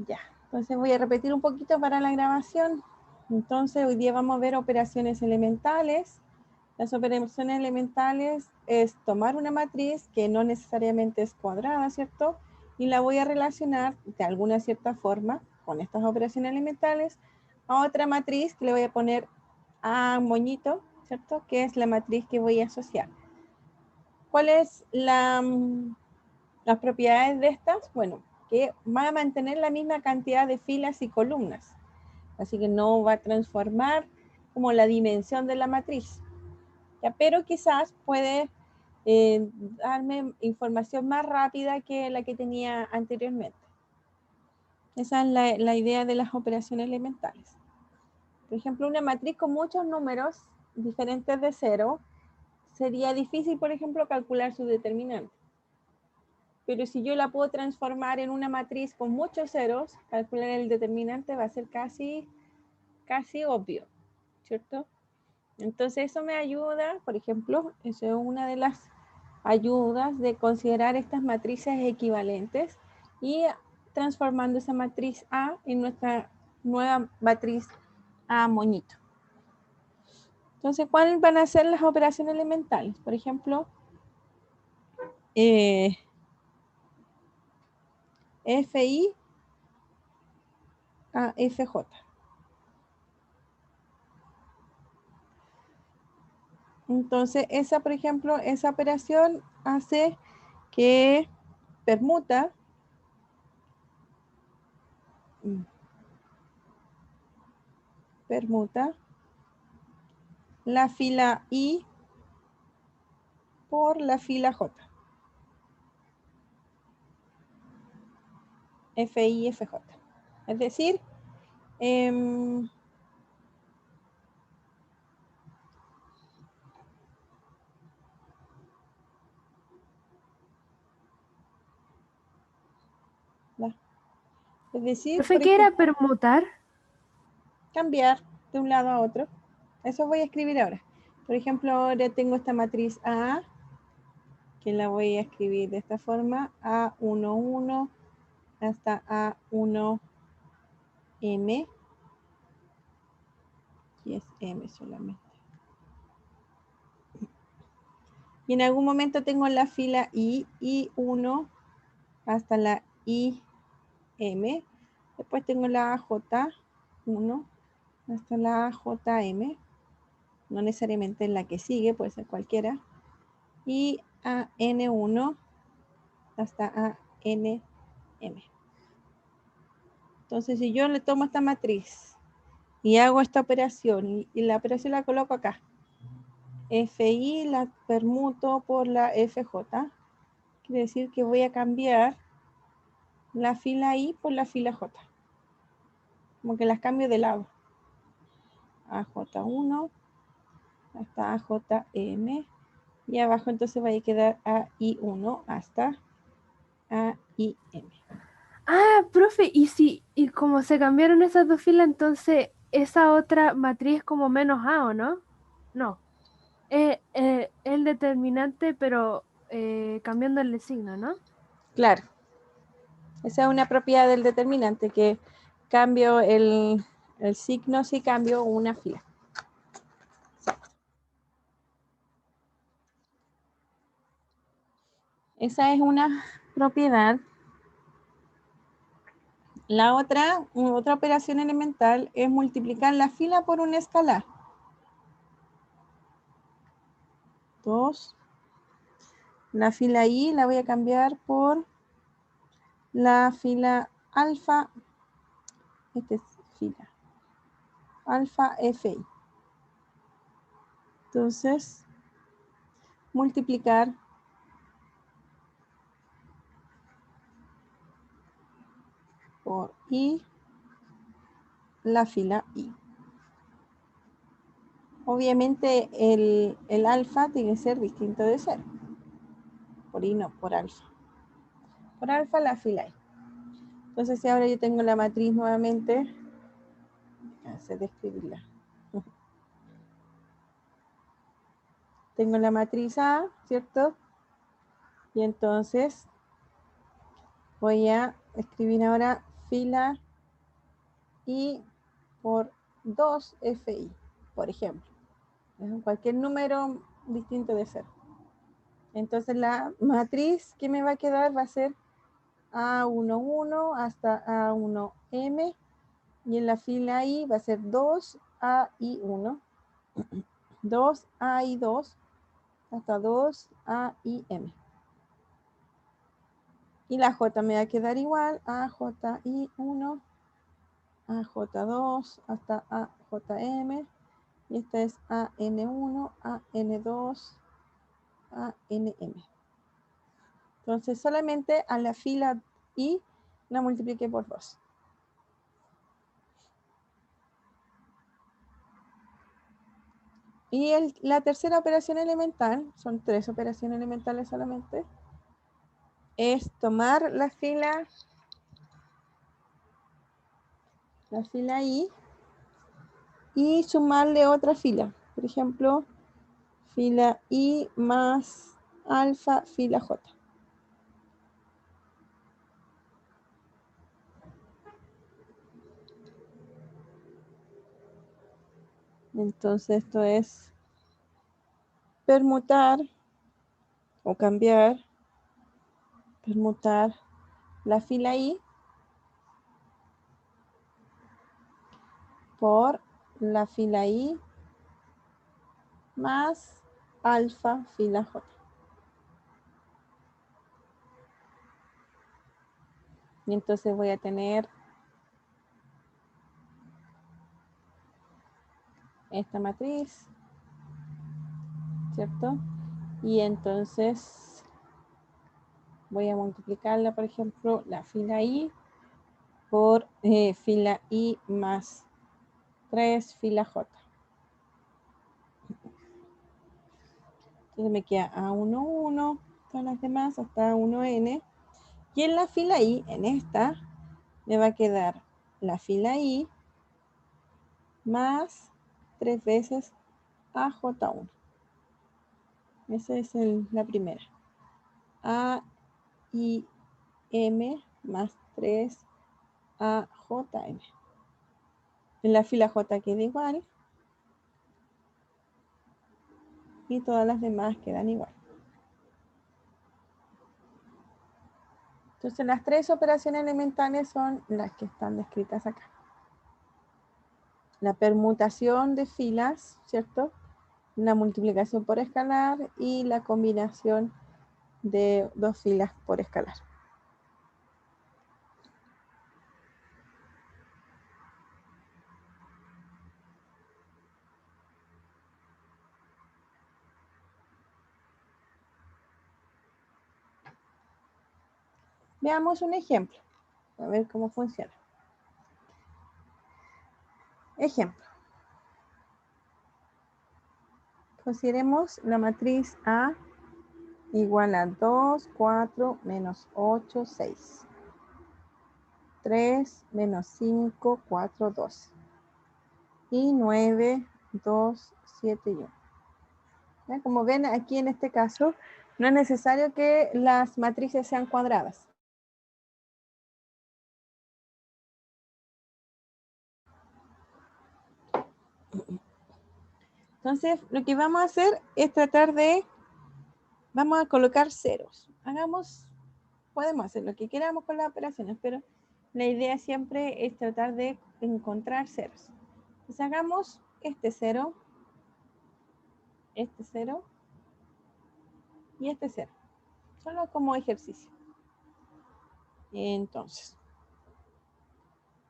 Ya, entonces voy a repetir un poquito para la grabación. Entonces hoy día vamos a ver operaciones elementales. Las operaciones elementales es tomar una matriz que no necesariamente es cuadrada, ¿cierto? Y la voy a relacionar de alguna cierta forma con estas operaciones elementales a otra matriz que le voy a poner a moñito, ¿cierto? Que es la matriz que voy a asociar. ¿Cuáles las propiedades de estas? Bueno, que va a mantener la misma cantidad de filas y columnas. Así que no va a transformar como la dimensión de la matriz. ¿Ya? Pero quizás puede darme información más rápida que la que tenía anteriormente. Esa es la idea de las operaciones elementales. Por ejemplo, una matriz con muchos números diferentes de cero, sería difícil, por ejemplo, calcular su determinante. Pero si yo la puedo transformar en una matriz con muchos ceros, calcular el determinante va a ser casi obvio, ¿cierto? Entonces eso me ayuda, por ejemplo, eso es una de las ayudas de considerar estas matrices equivalentes y transformando esa matriz A en nuestra nueva matriz A moñito. Entonces, ¿cuáles van a ser las operaciones elementales? Por ejemplo, FI a FJ. Entonces, esa, por ejemplo, esa operación hace que permuta la fila I por la fila J. FI, FJ. Es decir, Profe, por ¿qué era ejemplo, permutar? cambiar de un lado a otro. Eso voy a escribir ahora. Por ejemplo, ahora tengo esta matriz A, que la voy a escribir de esta forma, A11 hasta A1M, y es M solamente. Y en algún momento tengo la fila I1 hasta la IM. Después tengo la J1 hasta la AJM. No necesariamente la que sigue, puede ser cualquiera. Y a N1 hasta ANM. Entonces, si yo le tomo esta matriz y hago esta operación, y la operación la coloco acá, FI la permuto por la FJ, quiere decir que voy a cambiar la fila I por la fila J. Como que las cambio de lado. AJ1 hasta AJM. Y abajo entonces va a quedar AI1 hasta AIM. Ah, profe, y como se cambiaron esas dos filas, entonces esa otra matriz es como menos A, ¿o no? No. El determinante, pero cambiando el signo, ¿no? Claro, esa es una propiedad del determinante, que cambio el signo si cambio una fila. Esa es una propiedad. La otra operación elemental es multiplicar la fila por un escalar. 2. La fila I la voy a cambiar por la fila alfa. Esta es fila. Alfa FI. Entonces, multiplicar por I la fila I. Obviamente el alfa tiene que ser distinto de 0. Por I no, por alfa. Por alfa la fila I. Entonces, si ahora yo tengo la matriz nuevamente, hacer de escribirla. Tengo la matriz A, ¿cierto? Y entonces voy a escribir ahora fila I por 2 FI, por ejemplo. Cualquier número distinto de 0. Entonces la matriz que me va a quedar va a ser A11 hasta A1M, y en la fila I va a ser 2AI1, 2AI2 hasta 2AIM. Y la J me va a quedar igual, AJI1, AJ2 hasta AJM, y esta es AN1, AN2, ANM. Entonces solamente a la fila I la multipliqué por 2. Y la tercera operación elemental, son 3 operaciones elementales solamente, es tomar la fila I y sumarle otra fila. Por ejemplo, fila I más alfa fila J. Entonces esto es permutar o cambiar, permutar la fila I por la fila I más alfa fila J. Y entonces voy a tener esta matriz, ¿cierto? Y entonces voy a multiplicarla, por ejemplo, la fila I por fila I más 3 fila J. Entonces me queda A11, todas las demás hasta A1N. Y en la fila I, en esta, me va a quedar la fila I más 3 veces AJ1. Esa es la primera. AIM más 3 AJM. En la fila J queda igual. Y todas las demás quedan igual. Entonces las 3 operaciones elementales son las que están descritas acá. La permutación de filas, ¿cierto? La multiplicación por escalar y la combinación de 2 filas por escalar. Veamos un ejemplo, a ver cómo funciona. Ejemplo. Consideremos la matriz A igual a 2, 4, menos 8, 6. 3, menos 5, 4, 12. Y 9, 2, 7 y 1. ¿Ya? Como ven aquí en este caso, no es necesario que las matrices sean cuadradas. Entonces, lo que vamos a hacer es tratar de, vamos a colocar ceros. Podemos hacer lo que queramos con las operaciones, pero la idea siempre es tratar de encontrar ceros. Entonces, hagamos este 0 y este 0, solo como ejercicio. Entonces,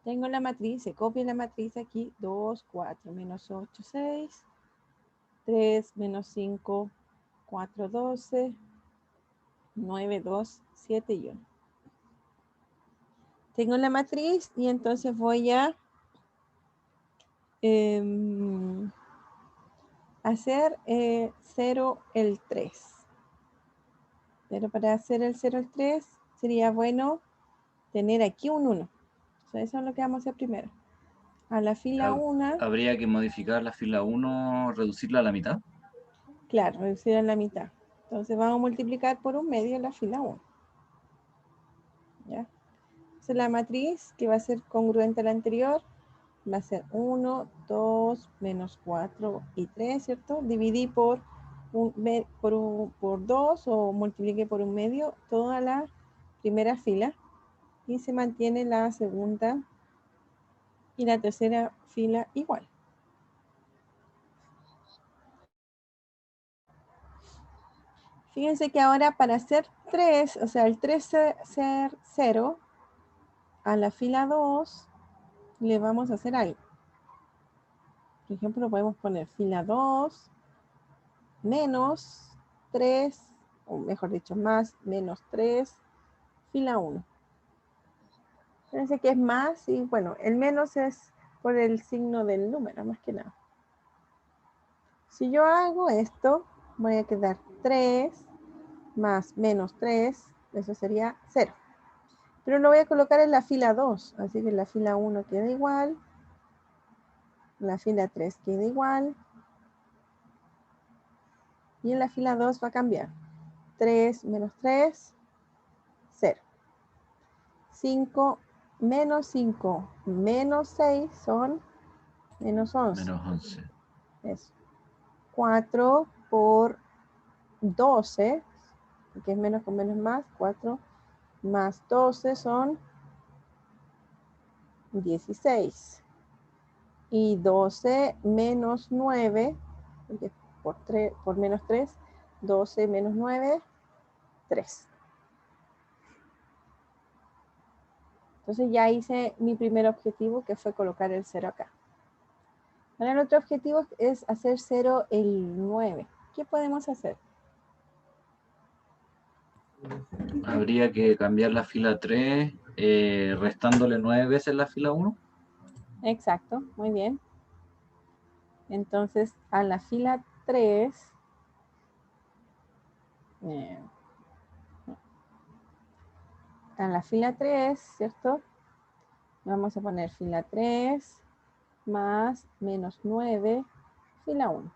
tengo la matriz, se copia la matriz aquí, 2, 4, menos 8, 6, 3, menos 5, 4, 12, 9, 2, 7 y 1. Tengo la matriz y entonces voy a hacer 0, el 3. Pero para hacer el 0, el 3, sería bueno tener aquí un 1. O sea, eso es lo que vamos a hacer primero. A la fila 1. ¿Habría que modificar la fila 1, reducirla a la mitad? Claro, reducir a la mitad. Entonces vamos a multiplicar por un medio la fila 1. ¿Ya? Entonces la matriz que va a ser congruente a la anterior va a ser 1, 2, menos 4 y 3, ¿cierto? Dividí por 2 o multipliqué por un medio toda la primera fila y se mantiene la segunda y la tercera fila igual. Fíjense que ahora para hacer 3, o sea, el 3 ser 0, a la fila 2 le vamos a hacer algo. Por ejemplo, podemos poner fila 2 menos 3, o mejor dicho, más menos 3, fila 1. Fíjense que es más y bueno, el menos es por el signo del número, más que nada. Si yo hago esto, voy a quedar 3 más menos 3, eso sería 0. Pero lo voy a colocar en la fila 2, así que la fila 1 queda igual, la fila 3 queda igual, y en la fila 2 va a cambiar. 3 menos 3, 0. 5 menos 5 menos 6 son menos 11. Menos 11. Eso. 4 por 12, que es menos con menos más, 4 más 12 son 16. Y 12 menos 9, porque por menos 3, 12 menos 9, 3. Entonces ya hice mi primer objetivo, que fue colocar el 0 acá. Ahora el otro objetivo es hacer 0 el 9. ¿Qué podemos hacer? Habría que cambiar la fila 3, restándole 9 veces la fila 1. Exacto, muy bien. Entonces a la fila 3, a la fila 3, ¿cierto? Vamos a poner fila 3 más menos 9, fila 1.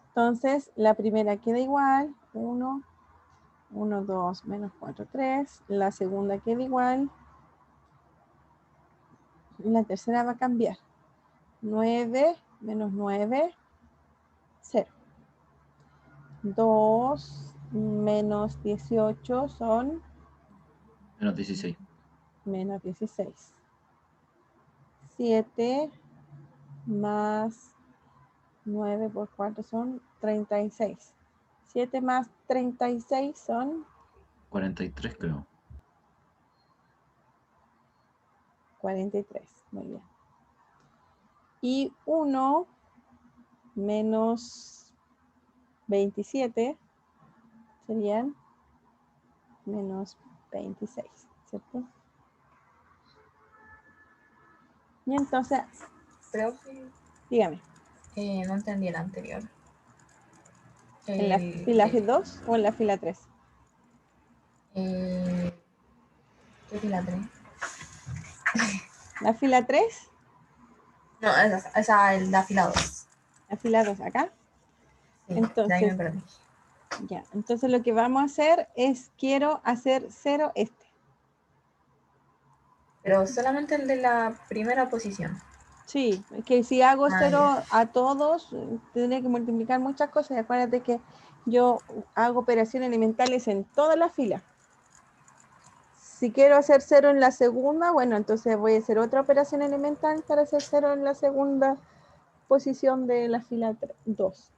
Entonces, la primera queda igual, 1, 1, 2, menos 4, 3. La segunda queda igual. Y la tercera va a cambiar. 9 menos 9, 0. 2 menos 18 son Menos 16. menos 16. 7 más 9 por 4 son 36. 7 más 36 son 43, creo. 43. Muy bien. Y 1 menos 27 serían menos 26, ¿cierto? Y entonces, Profe, dígame, no entendí el anterior. ¿en la fila 2 o en la fila 3? ¿Qué fila 3? ¿La fila 3? No, esa es la fila 2. La fila 2 acá. Sí, de ahí Entonces, me perdí. ya, entonces lo que vamos a hacer es, quiero hacer 0 este. Pero solamente el de la primera posición. Sí, que si hago Ah, 0 a todos, tendré que multiplicar muchas cosas. Acuérdate que yo hago operaciones elementales en toda la fila. Si quiero hacer 0 en la segunda, bueno, entonces voy a hacer otra operación elemental para hacer 0 en la segunda posición de la fila 2.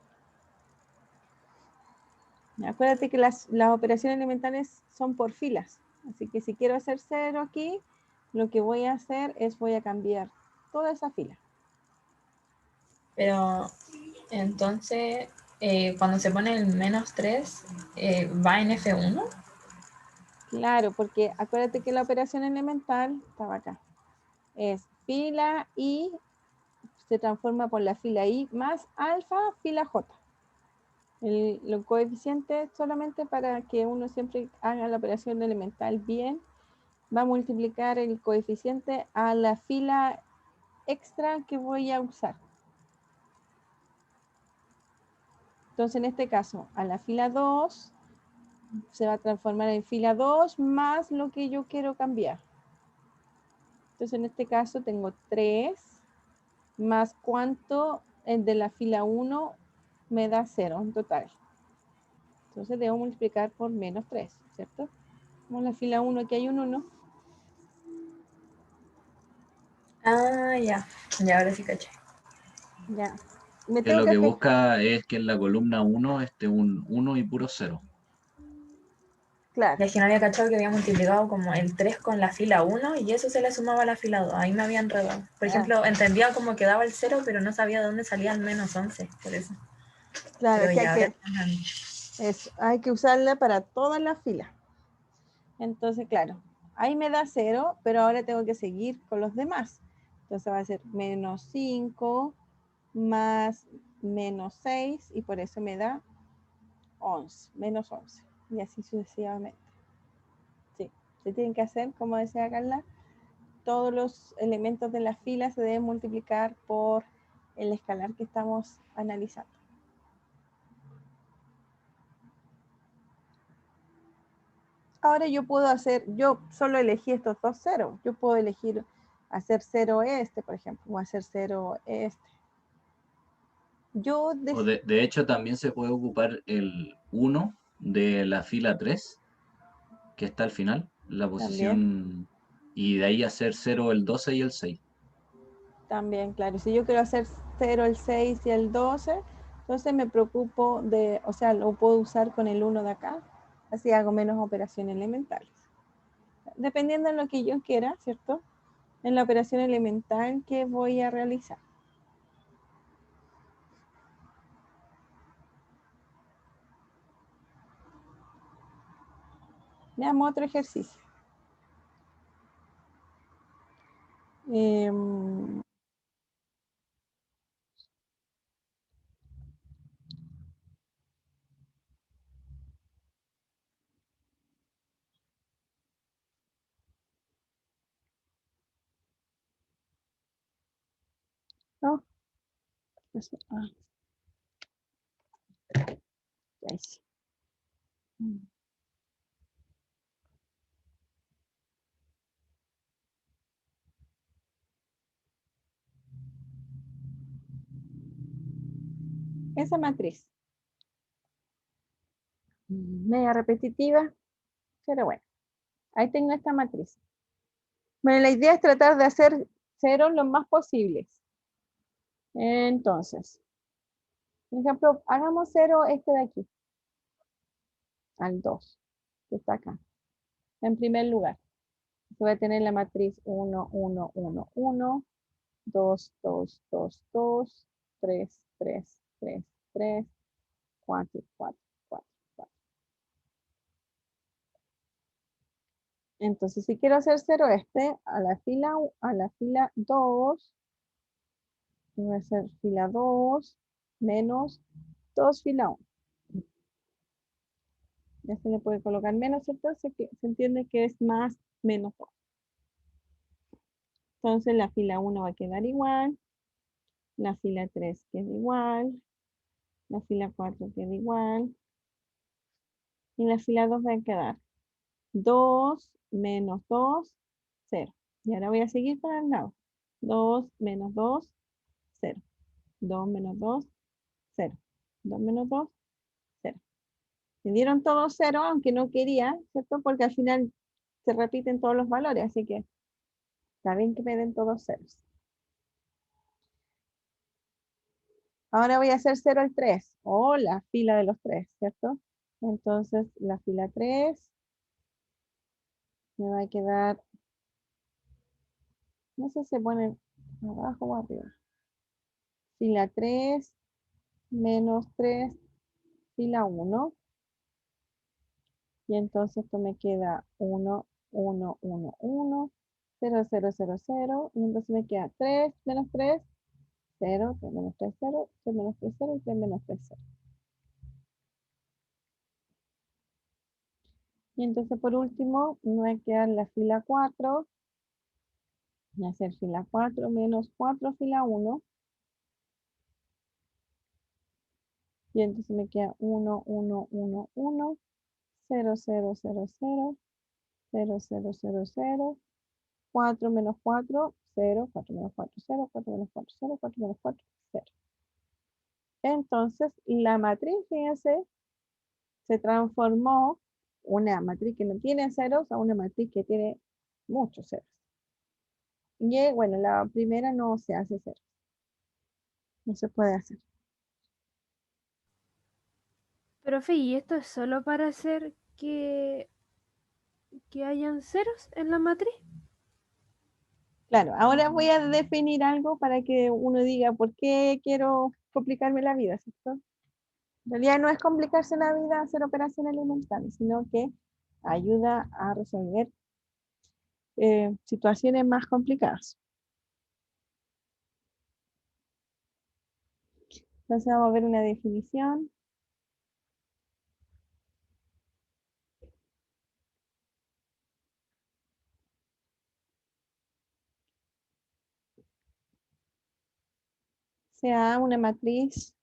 Acuérdate que las operaciones elementales son por filas. Así que si quiero hacer 0 aquí, lo que voy a hacer es voy a cambiar toda esa fila. pero entonces, cuando se pone el menos 3, ¿va en F1? Claro, porque acuérdate que la operación elemental estaba acá. Es fila I, se transforma por la fila I más alfa, fila J. Los coeficientes solamente para que uno siempre haga la operación elemental bien, va a multiplicar el coeficiente a la fila extra que voy a usar. Entonces, en este caso, a la fila 2 se va a transformar en fila 2 más lo que yo quiero cambiar. Entonces en este caso tengo 3 más cuánto el de la fila 1 me da 0 en total. Entonces debo multiplicar por menos 3, ¿cierto? Como en la fila 1 aquí hay un 1. Ah, ya. Ya, ahora sí caché. Ya. Me Que tengo lo que que busca es que en la columna 1 esté un 1 y puro 0. claro, Ya es que no había cachado que había multiplicado como el 3 con la fila 1 y eso se le sumaba a la fila 2. Ahí me había enredado. Por ejemplo, entendía cómo quedaba el 0, pero no sabía de dónde salía el menos 11. Por eso. claro, Pero es que ya, ahora entiendo. hay que usarla para toda la fila. Entonces, claro, ahí me da 0, pero ahora tengo que seguir con los demás. Entonces va a ser menos 5 más menos 6 y por eso me da 11, menos 11. Y así sucesivamente. Sí, se tienen que hacer, como decía Carla, todos los elementos de la fila se deben multiplicar por el escalar que estamos analizando. Ahora yo puedo hacer, yo solo elegí estos dos ceros. Yo puedo elegir hacer 0 este, por ejemplo, o hacer 0 este. Yo O de hecho también se puede ocupar el 1 de la fila 3, que está al final, la también, posición, y de ahí hacer 0 el 12 y el 6. también, claro. Si yo quiero hacer 0, el 6 y el 12, entonces me preocupo de, o sea, lo puedo usar con el 1 de acá. Así hago menos operaciones elementales. Dependiendo de lo que yo quiera, ¿cierto? En la operación elemental que voy a realizar. Veamos otro ejercicio. No, eso, ya hice. Esa matriz, media repetitiva, pero bueno, ahí tengo esta matriz. Bueno, la idea es tratar de hacer ceros lo más posibles. Entonces, por ejemplo, hagamos 0 este de aquí, al 2, que está acá. En primer lugar, voy a tener la matriz 1, 1, 1, 1, 2, 2, 2, 2, 3, 3, 3, 3, 4, 4, 4, 4. Entonces, si quiero hacer 0 este, a la fila 2, voy a hacer fila 2 menos 2 fila 1. Ya se le puede colocar menos, ¿cierto? Se entiende que es más menos 2. Entonces la fila 1 va a quedar igual, la fila 3 queda igual, la fila 4 queda igual, y la fila 2 va a quedar 2 menos 2, 0. Y ahora voy a seguir para el lado. 2 menos 2, 0. 2 menos 2, 0. 2 menos 2, 0. Me dieron todos 0, aunque no quería, ¿cierto? Porque al final se repiten todos los valores, así que está bien que me den todos ceros. Ahora voy a hacer 0 al 3, o la fila de los 3, ¿cierto? Entonces la fila 3 me va a quedar, no sé si se pone abajo o arriba. Fila 3 menos 3, fila 1. Y entonces esto me queda 1, 1, 1, 1, 0, 0, 0, 0. Y entonces me queda 3 menos 3, 0, 3 menos 3, 0, 3 menos 3, 0 y 3 menos 3, 0. Y entonces por último me va a quedar la fila 4. Voy a hacer fila 4 menos 4 fila 1. Y entonces me queda 1, 1, 1, 1, 0, 0, 0, 0, 0, 0, 0, 0, 4 menos 4, 0, 4 menos 4, 0, 4 menos 4, 0, 4 menos 4, 0. Entonces, la matriz, fíjense, se transformó una matriz que no tiene ceros a una matriz que tiene muchos ceros. Y bueno, la primera no se hace cero. No se puede hacer. Profe, ¿y esto es solo para hacer que hayan ceros en la matriz? Claro, ahora voy a definir algo para que uno diga por qué quiero complicarme la vida, ¿cierto? En realidad no es complicarse la vida hacer operaciones elementales, sino que ayuda a resolver situaciones más complicadas. Entonces vamos a ver una definición. Sea una matriz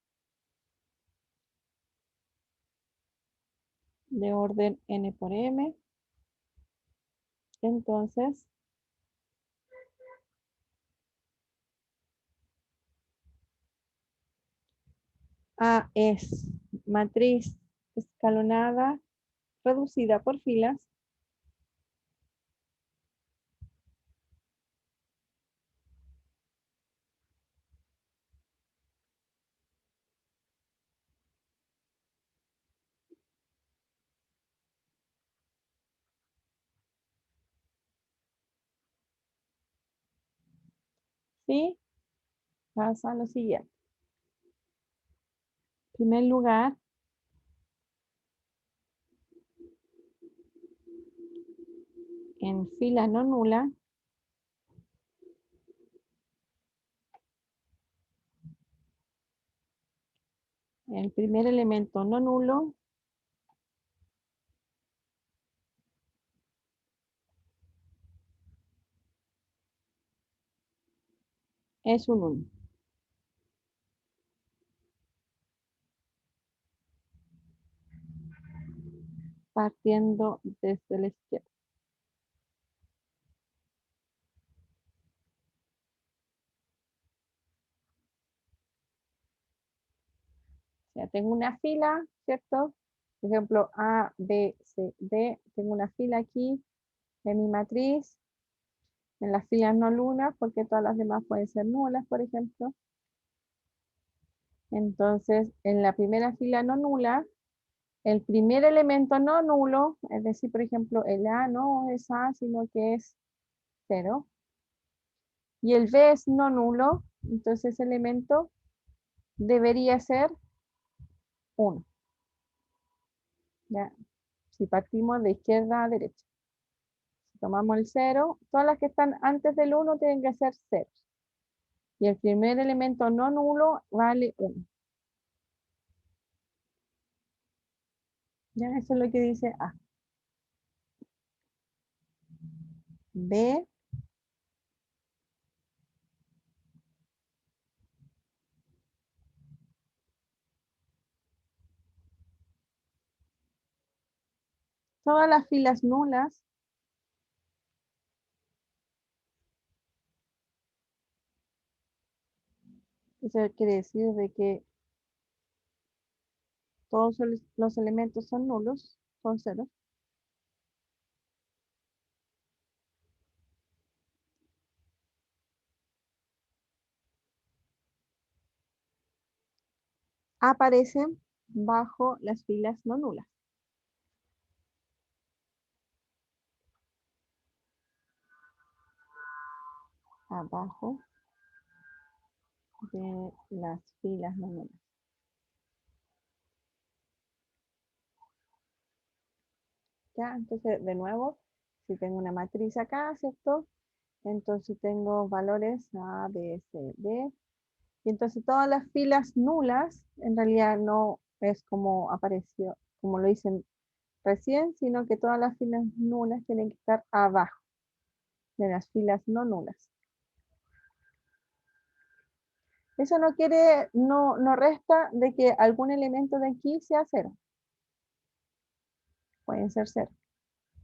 de orden n por m. Entonces, A es matriz escalonada reducida por filas. ¿Sí? Pasa a lo siguiente. En primer lugar, en fila no nula, el primer elemento no nulo es un 1. Partiendo desde la izquierda. O sea, tengo una fila, ¿cierto? Por ejemplo, A, B, C, D. Tengo una fila aquí en mi matriz. En las filas no nulas, porque todas las demás pueden ser nulas, por ejemplo. Entonces, en la primera fila no nula, el primer elemento no nulo, es decir, por ejemplo, el A no es A, sino que es 0. Y el B es no nulo, entonces ese elemento debería ser 1. ¿Ya? Si partimos de izquierda a derecha. Si tomamos el 0, todas las que están antes del 1 tienen que ser 0. Y el primer elemento no nulo vale 1. ¿Ya? Eso es lo que dice A. B, todas las filas nulas eso quiere decir de que todos los elementos son nulos, son ceros. Aparecen bajo las filas no nulas. Abajo de las filas no nulas. ¿Ya? Entonces, de nuevo, si tengo una matriz acá, ¿cierto? Entonces tengo valores A, B, C, D. Y entonces todas las filas nulas, en realidad no es como apareció, como lo dicen recién, sino que todas las filas nulas tienen que estar abajo de las filas no nulas. Eso no quiere, no resta de que algún elemento de aquí sea 0. pueden ser ceros.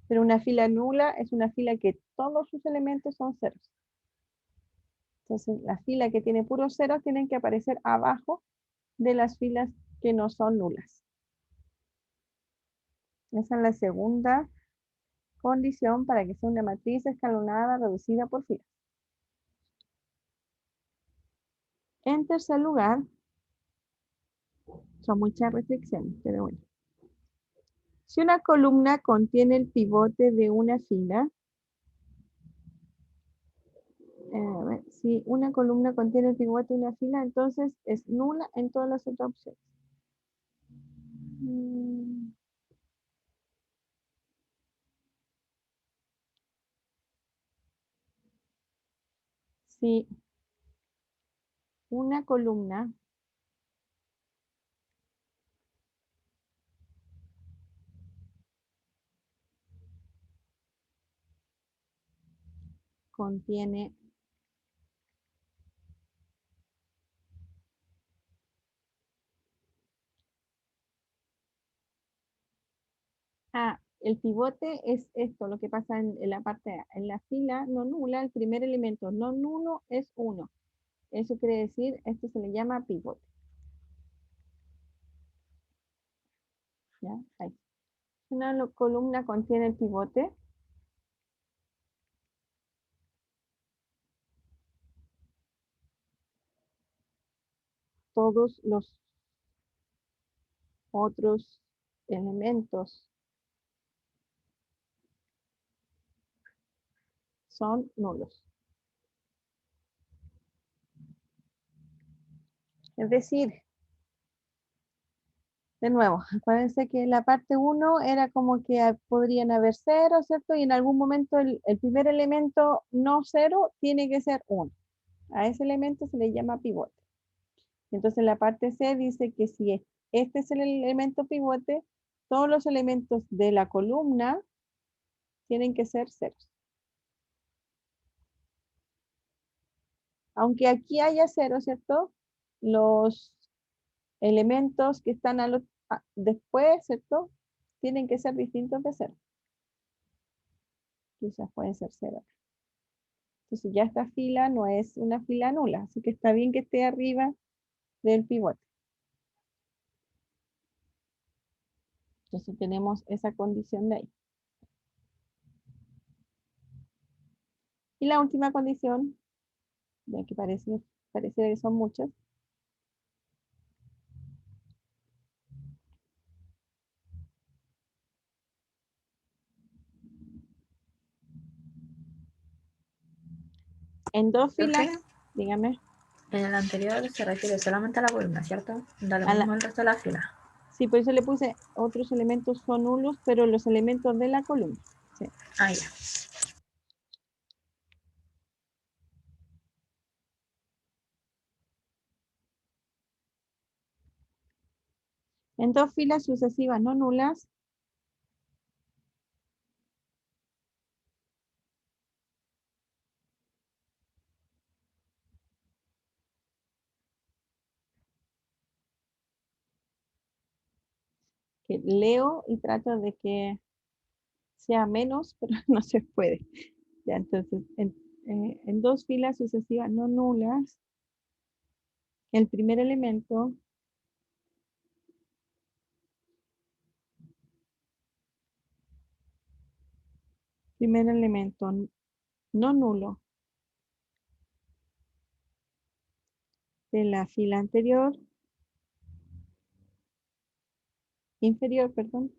Pero una fila nula es una fila que todos sus elementos son ceros. Entonces, la fila que tiene puros ceros tienen que aparecer abajo de las filas que no son nulas. Esa es la segunda condición para que sea una matriz escalonada reducida por filas. En tercer lugar, son muchas restricciones, pero bueno. Si una columna contiene el pivote de una fila, si una columna contiene el pivote de una fila, entonces es nula en todas las otras opciones. Si una columna contiene el pivote es esto, lo que pasa en la parte A. En la fila no nula, el primer elemento no nulo es 1. Eso quiere decir, esto se le llama pivote. ¿Ya? Ahí. Una columna contiene el pivote. Todos los otros elementos son nulos. Es decir, de nuevo, acuérdense que en la parte 1 era como que podrían haber 0, ¿cierto? Y en algún momento el primer elemento no 0 tiene que ser 1. A ese elemento se le llama pivote. Entonces en la parte C dice que si este es el elemento pivote, todos los elementos de la columna tienen que ser ceros. Aunque aquí haya 0, ¿cierto? Los elementos que están después, ¿cierto? Tienen que ser distintos de 0. Quizás pueden ser 0. Entonces ya esta fila no es una fila nula, así que está bien que esté arriba del pivote. Entonces tenemos esa condición de ahí. Y la última condición, ya que parece que son muchas. En dos filas, Profe, dígame. en el anterior se refiere solamente a la columna, ¿cierto? Da lo mismo el resto de la fila. Sí, por eso le puse otros elementos son nulos, pero los elementos de la columna. Sí. Ah, ya. En dos filas sucesivas no nulas, que leo y trato de que sea menos, pero no se puede. Ya, entonces, en dos filas sucesivas no nulas, el primer elemento no nulo de la fila inferior, perdón,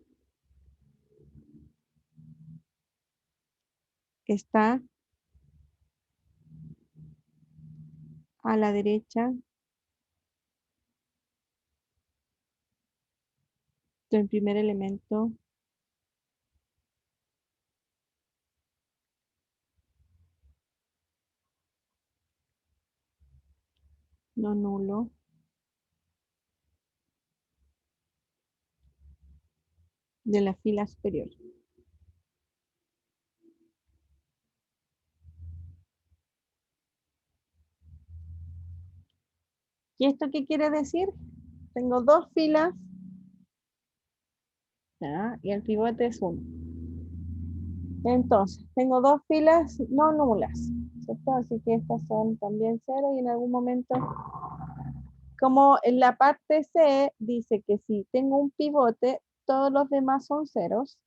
está a la derecha del primer elemento no nulo de la fila superior. ¿Y esto qué quiere decir? Tengo dos filas ¿ya? Y el pivote es 1. Entonces, tengo dos filas no nulas, ¿cierto? Así que estas son también 0 y en algún momento, como en la parte C dice que si tengo un pivote, todos los demás son ceros,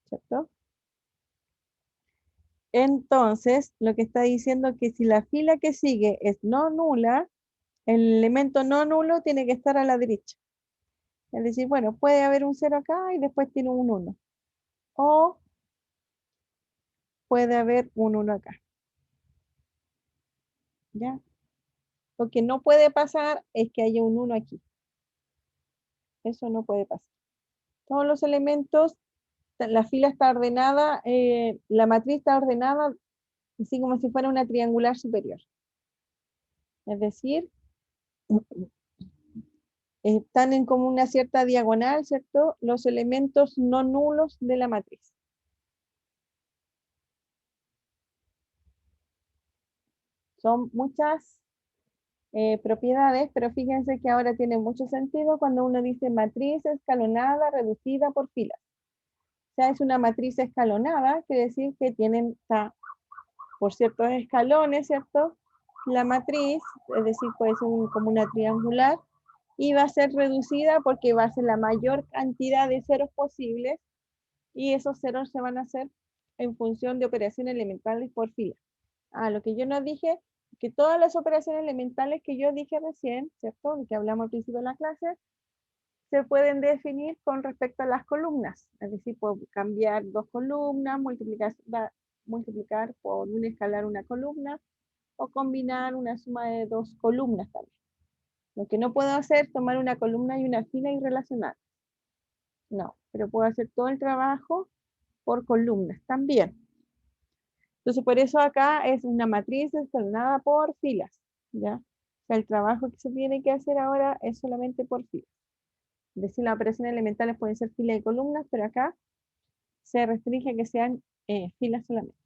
¿cierto? Entonces, lo que está diciendo es que si la fila que sigue es no nula, el elemento no nulo tiene que estar a la derecha. Es decir, bueno, puede haber un 0 acá y después tiene un 1. O puede haber un 1 acá. ¿Ya? Lo que no puede pasar es que haya un 1 aquí. Eso no puede pasar. Todos los elementos, la fila está ordenada, la matriz está ordenada, así como si fuera una triangular superior. Es decir, están en como una cierta diagonal, ¿cierto? Los elementos no nulos de la matriz. Son muchas propiedades, pero fíjense que ahora tiene mucho sentido cuando uno dice matriz escalonada reducida por filas. O sea, es una matriz escalonada, quiere decir que está por ciertos escalones, ¿cierto? La matriz, es decir, puede ser como una triangular, y va a ser reducida porque va a ser la mayor cantidad de ceros posibles, y esos ceros se van a hacer en función de operaciones elementales por fila. Lo que yo no dije, que todas las operaciones elementales que yo dije recién, ¿cierto? Que hablamos al principio de la clase, se pueden definir con respecto a las columnas. Es decir, puedo cambiar dos columnas, multiplicar por un escalar una columna, o combinar una suma de dos columnas también. Lo que no puedo hacer es tomar una columna y una fila y relacionar. No, pero puedo hacer todo el trabajo por columnas también. Entonces, por eso acá es una matriz escalonada por filas, ¿ya? O sea, el trabajo que se tiene que hacer ahora es solamente por filas. Es decir, las operaciones elementales pueden ser filas y columnas, pero acá se restringe a que sean filas solamente.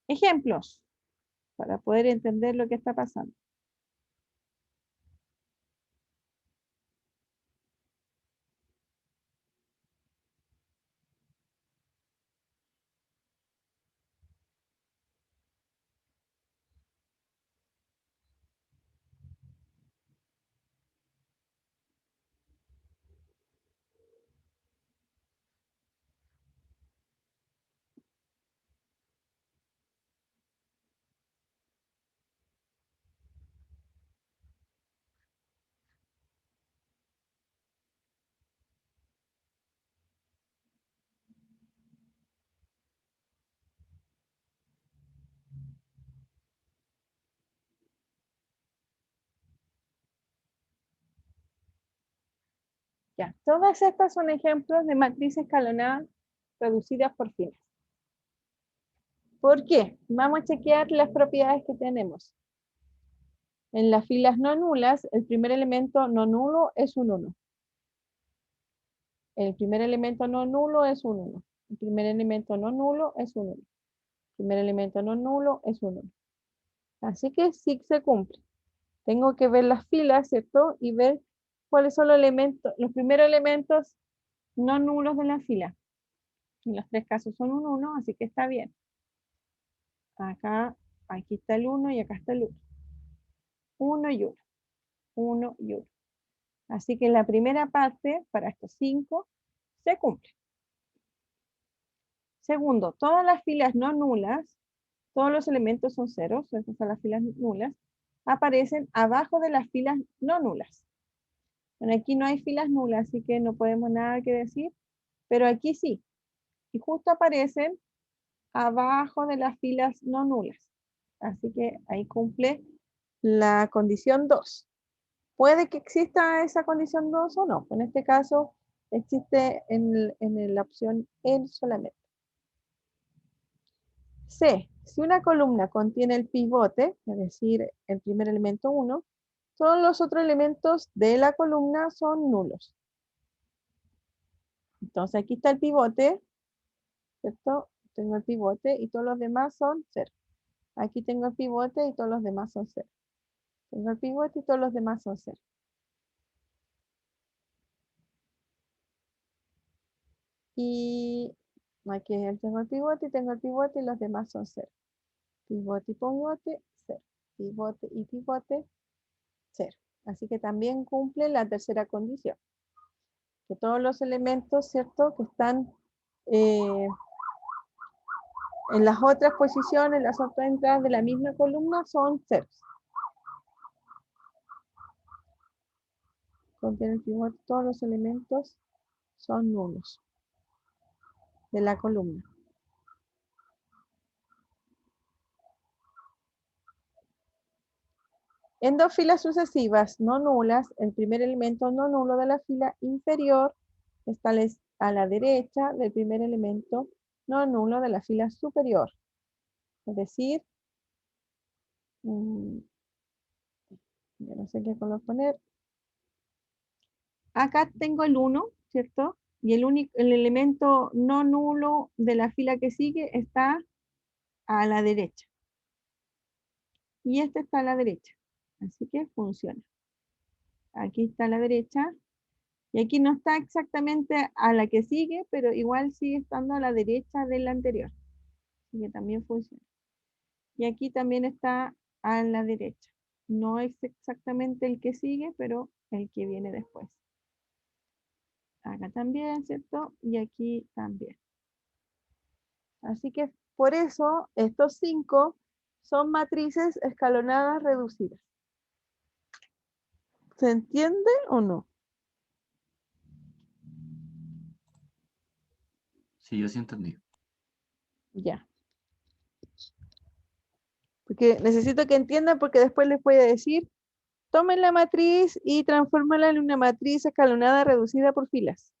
Ejemplos, para poder entender lo que está pasando. Ya, todas estas son ejemplos de matrices escalonadas reducidas por filas. ¿Por qué? Vamos a chequear las propiedades que tenemos. En las filas no nulas, el primer elemento no nulo es un 1. El primer elemento no nulo es un 1. El primer elemento no nulo es un 1. El primer elemento no nulo es un 1. Así que sí se cumple. Tengo que ver las filas, ¿cierto? Y ver cuáles son los primeros elementos no nulos de la fila. En los tres casos son un 1, así que está bien. Acá, aquí está el 1 y acá está el 1. 1 y 1. 1 y 1. Así que la primera parte, para estos 5, se cumple. Segundo, todas las filas no nulas, todos los elementos son ceros, estas son las filas nulas, aparecen abajo de las filas no nulas. Bueno, aquí no hay filas nulas, así que no podemos nada que decir, pero aquí sí. Y justo aparecen abajo de las filas no nulas. Así que ahí cumple la condición 2. Puede que exista esa condición 2 o no. En este caso existe en la opción N solamente. C. Si una columna contiene el pivote, es decir, el primer elemento 1, todos los otros elementos de la columna son nulos. Entonces aquí está el pivote, ¿cierto? Tengo el pivote y todos los demás son 0. Aquí tengo el pivote y todos los demás son 0. Tengo el pivote y todos los demás son 0. Y aquí tengo el pivote y los demás son 0. Pivote y pivote, 0. Pivote y pivote, 0. Así que también cumple la tercera condición. Que todos los elementos, ¿cierto? Que están en las otras posiciones, las otras entradas de la misma columna son ceros. Contiene el pivote, todos los elementos son nulos de la columna. En dos filas sucesivas no nulas, el primer elemento no nulo de la fila inferior está a la derecha del primer elemento no nulo de la fila superior. Es decir, ya no sé qué color poner. Acá tengo el 1, ¿cierto? Y el elemento no nulo de la fila que sigue está a la derecha. Y este está a la derecha. Así que funciona. Aquí está a la derecha. Y aquí no está exactamente a la que sigue, pero igual sigue estando a la derecha de la anterior. Así que también funciona. Y aquí también está a la derecha. No es exactamente el que sigue, pero el que viene después. Acá también, ¿cierto? Y aquí también. Así que por eso estos 5 son matrices escalonadas reducidas. ¿Se entiende o no? Sí, yo sí entendí. Ya. Porque necesito que entiendan porque después les voy a decir, tomen la matriz y transfórmala en una matriz escalonada reducida por filas.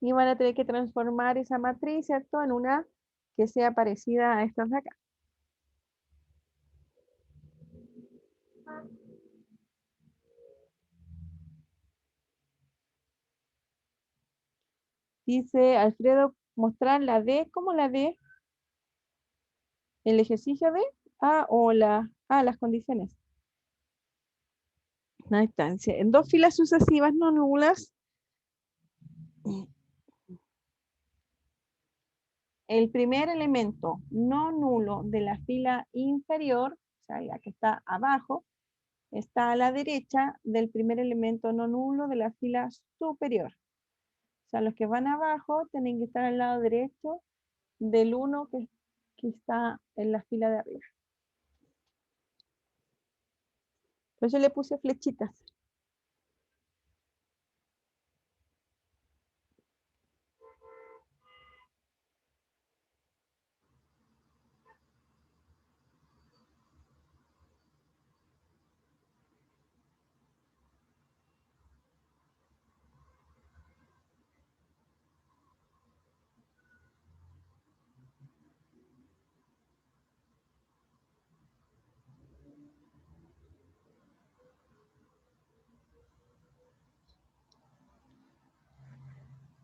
Y van a tener que transformar esa matriz, ¿cierto? En una que sea parecida a estas de acá. Dice Alfredo, mostrar la D, ¿cómo la D? ¿El ejercicio D? O las condiciones. Ahí está. Dice, en dos filas sucesivas no nulas, el primer elemento no nulo de la fila inferior, o sea, la que está abajo, está a la derecha del primer elemento no nulo de la fila superior. O sea, los que van abajo tienen que estar al lado derecho del 1 que está en la fila de arriba. Por eso le puse flechitas.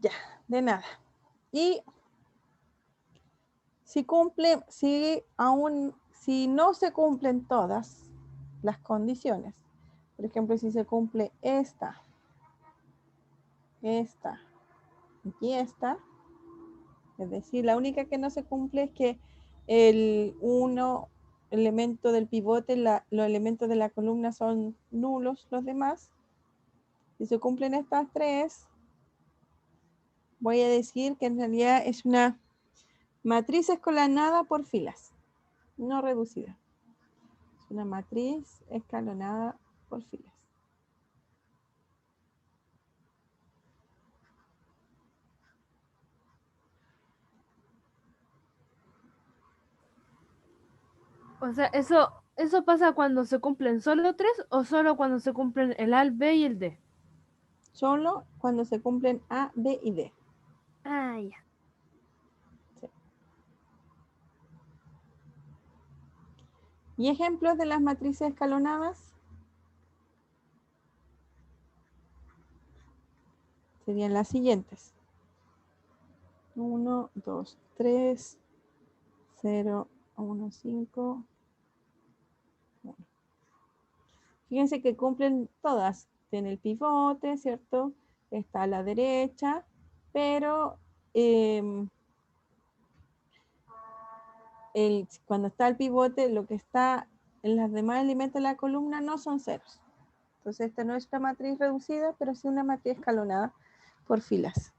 Ya, de nada. Y si no se cumplen todas las condiciones, por ejemplo, si se cumple esta y esta, es decir, la única que no se cumple es que el elemento del pivote, los elementos de la columna son nulos, los demás. Si se cumplen estas 3, voy a decir que en realidad es una matriz escalonada por filas, no reducida. Es una matriz escalonada por filas. O sea, ¿eso pasa cuando se cumplen solo 3 o solo cuando se cumplen el A, el B y el D? Solo cuando se cumplen A, B y D. Ah, ya. Sí. ¿Y ejemplos de las matrices escalonadas? Serían las siguientes. 1, 2, 3, 0, 1, 5, 1. Fíjense que cumplen todas. Tiene el pivote, ¿cierto? Está a la derecha, pero cuando está el pivote, lo que está en los demás elementos de la columna no son ceros. Entonces esta no es una matriz reducida, pero sí una matriz escalonada por filas.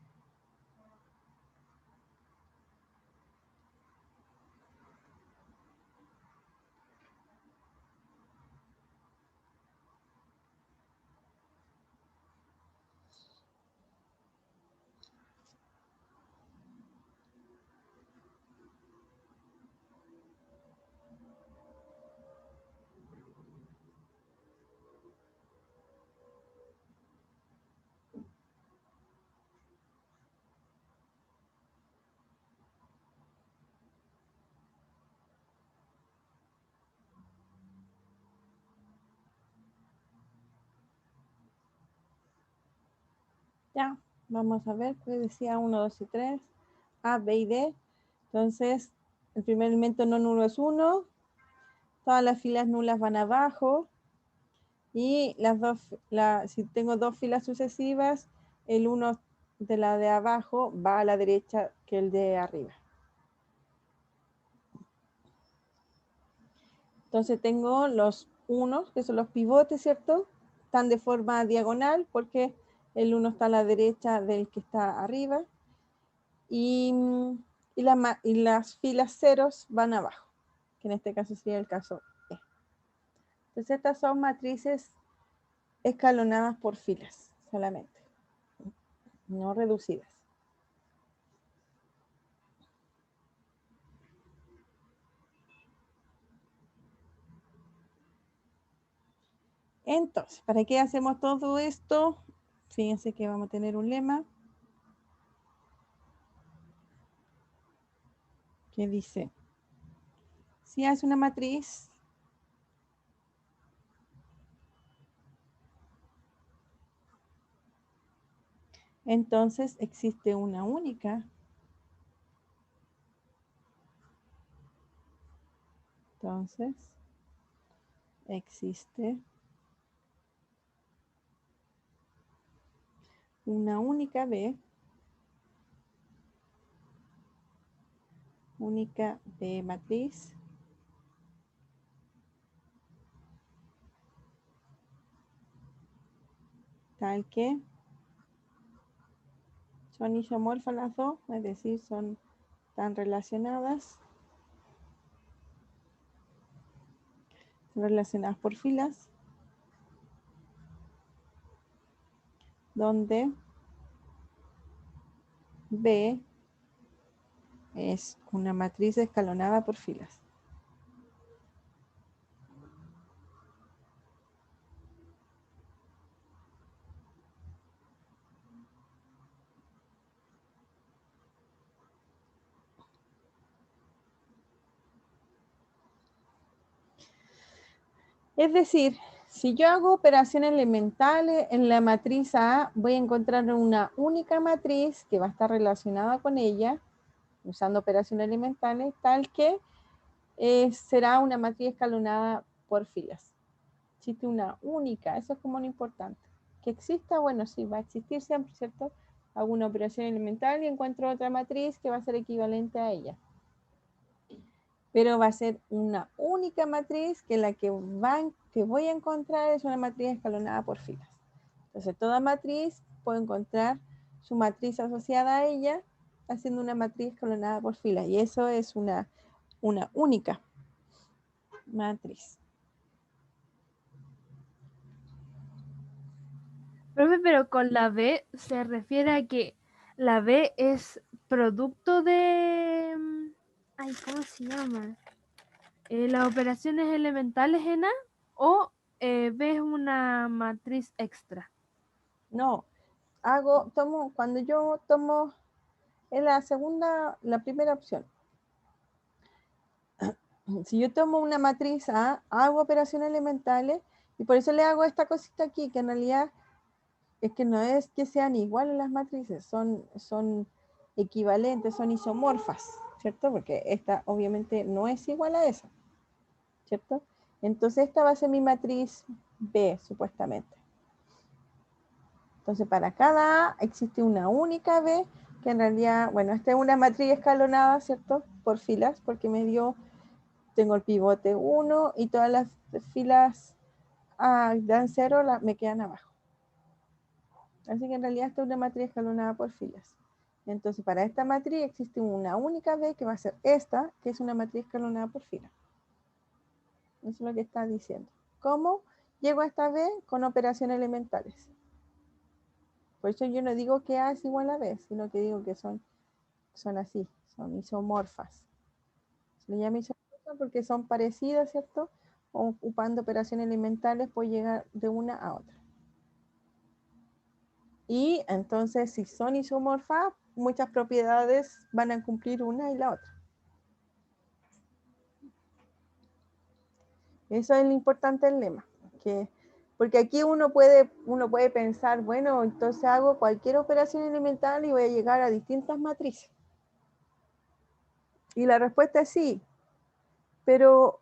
Ya, vamos a ver qué decía 1, 2 y 3. A, B y D. Entonces, el primer elemento no nulo es 1. Todas las filas nulas van abajo. Y si tengo dos filas sucesivas, el 1 de la de abajo va a la derecha que el de arriba. Entonces tengo los 1, que son los pivotes, ¿cierto? Están de forma diagonal porque el 1 está a la derecha del que está arriba. Y las filas ceros van abajo, que en este caso sería el caso E. Entonces estas son matrices escalonadas por filas solamente, no reducidas. Entonces, ¿para qué hacemos todo esto? Fíjense que vamos a tener un lema que dice, si hace una matriz entonces existe una única. Entonces, existe una única B matriz tal que son isomorfas las dos, es decir, están relacionadas por filas, donde B es una matriz escalonada por filas. Es decir, si yo hago operaciones elementales en la matriz A, voy a encontrar una única matriz que va a estar relacionada con ella, usando operaciones elementales, tal que será una matriz escalonada por filas. Existe una única, eso es como lo importante. Que exista, bueno, sí, va a existir siempre, ¿cierto? Hago una operación elemental y encuentro otra matriz que va a ser equivalente a ella. Pero va a ser una única matriz que la que voy a encontrar es una matriz escalonada por filas. Entonces, toda matriz puedo encontrar su matriz asociada a ella haciendo una matriz escalonada por filas. Y eso es una única matriz. Profe, pero con la B se refiere a que la B es producto de... Ay, ¿cómo se llama? Las operaciones elementales en A, o B es una matriz extra. No, cuando yo tomo en la primera opción. Si yo tomo una matriz A, hago operaciones elementales y por eso le hago esta cosita aquí, que en realidad es que no es que sean iguales las matrices, son equivalentes, son isomorfas, ¿cierto? Porque esta obviamente no es igual a esa, ¿cierto? Entonces esta va a ser mi matriz B, supuestamente. Entonces, para cada A existe una única B, que en realidad, bueno, esta es una matriz escalonada, ¿cierto? Por filas, porque tengo el pivote 1 y todas las filas dan 0, me quedan abajo. Así que en realidad esta es una matriz escalonada por filas. Entonces, para esta matriz existe una única B, que va a ser esta, que es una matriz escalonada por filas. Eso es lo que está diciendo. ¿Cómo llego a esta B? Con operaciones elementales. Por eso yo no digo que A es igual a B, sino que digo que son así, son isomorfas. Se le llama isomorfas porque son parecidas, ¿cierto? Ocupando operaciones elementales puedo llegar de una a otra. Y entonces, si son isomorfas, muchas propiedades van a cumplir una y la otra. Eso es lo importante del lema. Porque aquí uno puede pensar, bueno, entonces hago cualquier operación elemental y voy a llegar a distintas matrices. Y la respuesta es sí. Pero,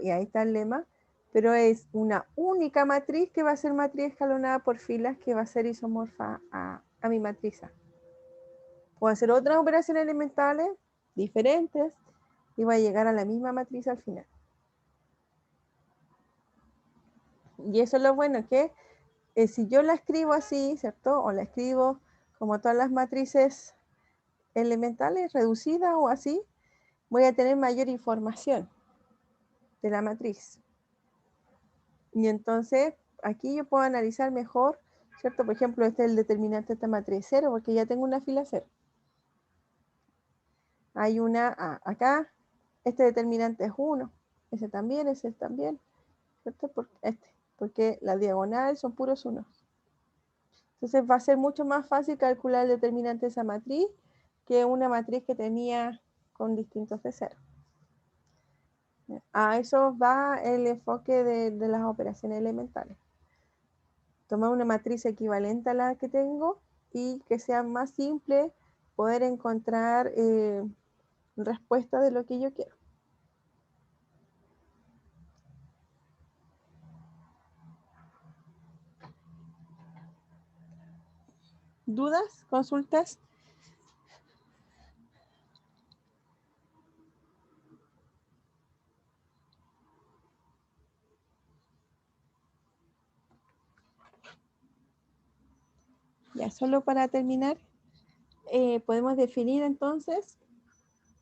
y ahí está el lema, pero es una única matriz que va a ser matriz escalonada por filas, que va a ser isomorfa a mi matriz A. Puedo hacer otras operaciones elementales diferentes y va a llegar a la misma matriz al final. Y eso es lo bueno, que si yo la escribo así, ¿cierto? O la escribo como todas las matrices elementales, reducidas o así, voy a tener mayor información de la matriz. Y entonces, aquí yo puedo analizar mejor, ¿cierto? Por ejemplo, este es el determinante de esta matriz 0, porque ya tengo una fila 0. Hay una A. Acá, este determinante es 1. Ese también, ¿cierto? Porque la diagonal son puros unos. Entonces va a ser mucho más fácil calcular el determinante de esa matriz que una matriz que tenía con distintos de 0. A eso va el enfoque de las operaciones elementales. Tomar una matriz equivalente a la que tengo y que sea más simple poder encontrar respuesta de lo que yo quiero. ¿Dudas? ¿Consultas? Ya, solo para terminar, podemos definir entonces,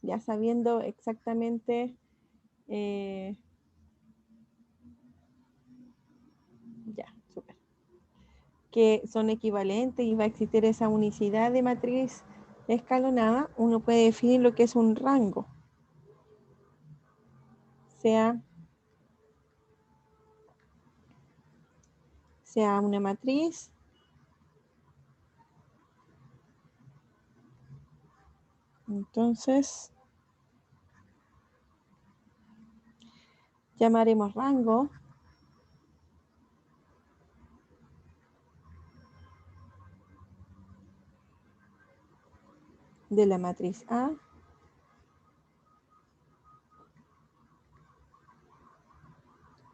ya sabiendo exactamente ya, súper, que son equivalentes y va a existir esa unicidad de matriz escalonada, uno puede definir lo que es un rango. Sea una matriz entonces llamaremos rango de la matriz A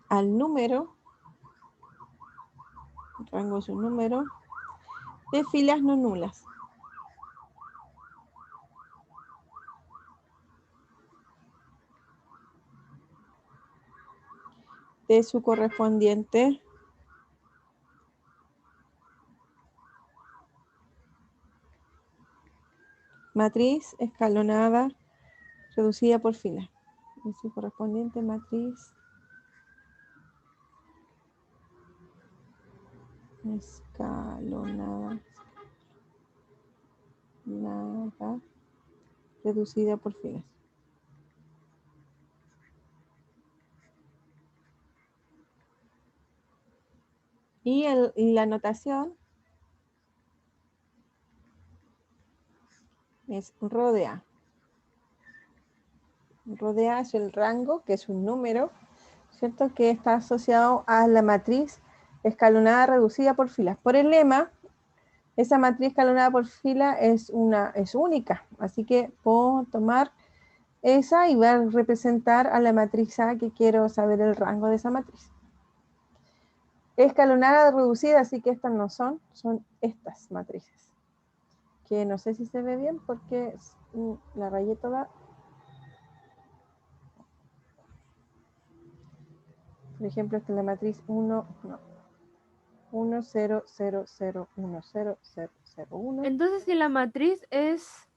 al número, rango es un número, de filas no nulas. De su correspondiente matriz escalonada reducida por filas. De su correspondiente matriz escalonada reducida por filas. Y la notación es rho de A. Rho de A es el rango, que es un número, ¿cierto? Que está asociado a la matriz escalonada reducida por filas. Por el lema, esa matriz escalonada por fila es única, así que puedo tomar esa y voy a representar a la matriz A que quiero saber el rango de esa matriz. Escalonada reducida, así que estas no son estas matrices. Que no sé si se ve bien porque la rayé toda. Por ejemplo, esta es la matriz 1, no. 1, 0, 0, 0, 1, 0, 0, 0, 1. Entonces, si la matriz es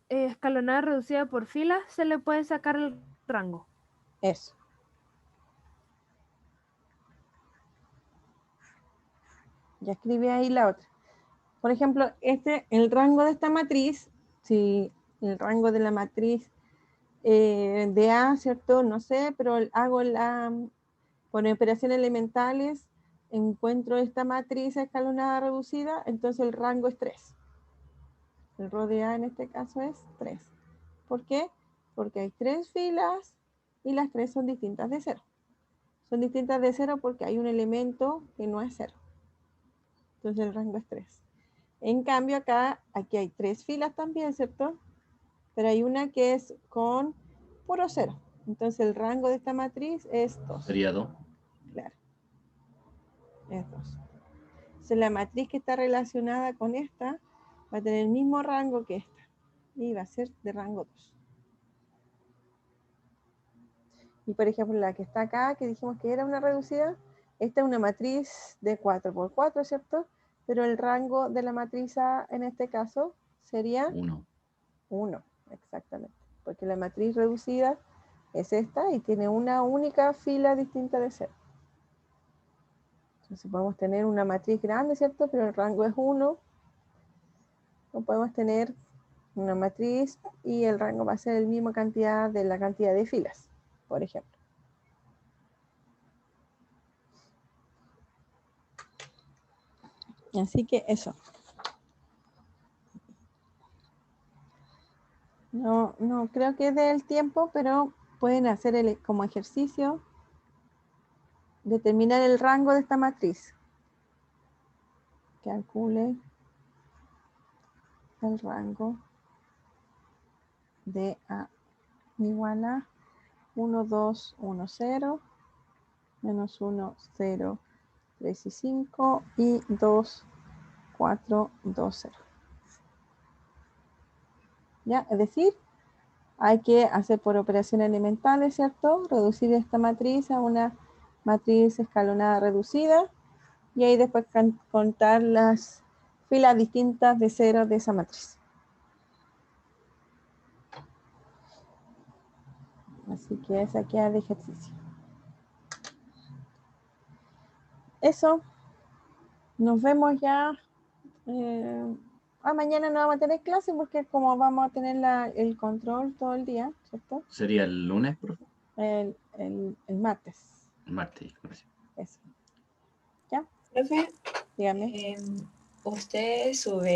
escalonada reducida por filas, se le puede sacar el rango. Eso. Ya escribí ahí la otra. Por ejemplo, el rango de esta matriz, si el rango de la matriz de A, ¿cierto? No sé, pero hago por operaciones elementales, encuentro esta matriz escalonada reducida, entonces el rango es 3. El RO de A en este caso es 3. ¿Por qué? Porque hay 3 filas y las 3 son distintas de 0. Son distintas de 0 porque hay un elemento que no es 0. Entonces el rango es 3. En cambio aquí hay 3 filas también, ¿cierto? Pero hay una que es con puro 0. Entonces el rango de esta matriz es 2. Sería 2. Claro. Es 2. Entonces la matriz que está relacionada con esta va a tener el mismo rango que esta. Y va a ser de rango 2. Y por ejemplo la que está acá, que dijimos que era una reducida, esta es una matriz de 4 por 4, ¿cierto? Pero el rango de la matriz A en este caso sería 1. 1, exactamente. Porque la matriz reducida es esta y tiene una única fila distinta de 0. Entonces podemos tener una matriz grande, ¿cierto? Pero el rango es 1. O podemos tener una matriz y el rango va a ser la misma cantidad de la cantidad de filas, por ejemplo. Así que eso. No creo que dé el tiempo, pero pueden hacer como ejercicio determinar el rango de esta matriz. Calcule el rango de A igual a 1, 2, 1, 0, menos 1, 0, 3 y 5, y 2, 4, 2, 0. ¿Ya? Es decir, hay que hacer por operaciones elementales, ¿cierto? Reducir esta matriz a una matriz escalonada reducida, y ahí después contar las filas distintas de 0 de esa matriz. Así que esa queda de ejercicio. Eso. Nos vemos ya. Mañana no vamos a tener clase porque como vamos a tener el control todo el día, ¿cierto? ¿Sería el lunes, profe? El martes. El martes, gracias. Eso. ¿Ya? Profe, Dígame. usted sube